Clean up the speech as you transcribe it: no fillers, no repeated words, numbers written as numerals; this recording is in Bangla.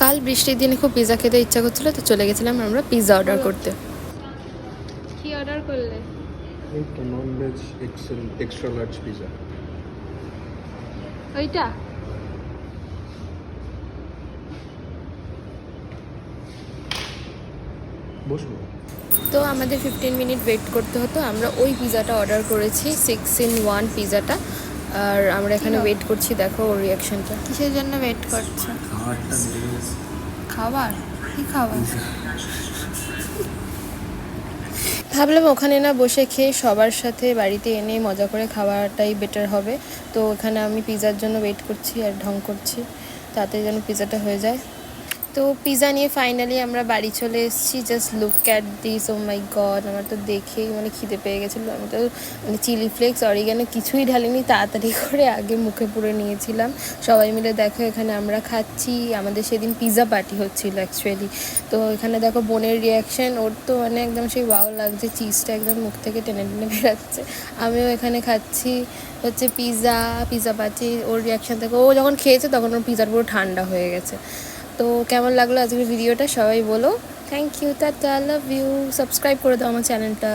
কাল বৃষ্টির দিনে খুব পিৎজা খেতে ইচ্ছা করছিল, তো চলে গেছিলাম আমরা পিৎজা অর্ডার করতে। কি অর্ডার করলে? একটা non veg extra large pizza. ওইটা বসবো। তো আমাদের 15 মিনিট ওয়েট করতে হতো। আমরা ওই পিৎজাটা অর্ডার করেছি, 6-in-1 পিৎজাটা। আর আমরা এখানে ওয়েট করছি, দেখো ওর রিয়াকশনটা। কিসের জন্য ওয়েট করছো? খাবার? কি খাবার? ভাবলাম ওখানে না বসে খেয়ে সবার সাথে বাড়িতে এনে মজা করে খাওয়াটাই বেটার হবে। তো এখানে আমি পিৎজার জন্য ওয়েট করছি আর ঢং করছি, তাতে যেন পিৎজাটা হয়ে যায়। তো পিৎজা নিয়ে ফাইনালি আমরা বাড়ি চলে এসেছি। Just look at this, oh my God! আমার তো দেখেই খিদে পেয়ে গেছিলো। আমি তো চিলি ফ্লেক্স অরিগানো কিছুই ঢালিনি, তাড়াতাড়ি করে আগে মুখে পুরে নিয়েছিলাম। সবাই মিলে দেখো এখানে আমরা খাচ্ছি। আমাদের সেদিন পিৎজা পার্টি হচ্ছিলো অ্যাকচুয়ালি। তো এখানে দেখো বোনের রিয়াকশান, ওর তো একদম সেই ওয়াও লাগছে, চিজটা একদম মুখ থেকে টেনে টেনে বেরাচ্ছে। আমিও এখানে খাচ্ছি হচ্ছে পিৎজা পাচ্ছি। ওর রিয়াকশান থেকে, ও যখন খেয়েছে তখন ওর পিৎজার পুরো ঠান্ডা হয়ে গেছে। তো কেমন লাগলো আজকের ভিডিওটা সবাই বলো। Thank you, tata, love you, subscribe করে দাও আমার চ্যানেলটা।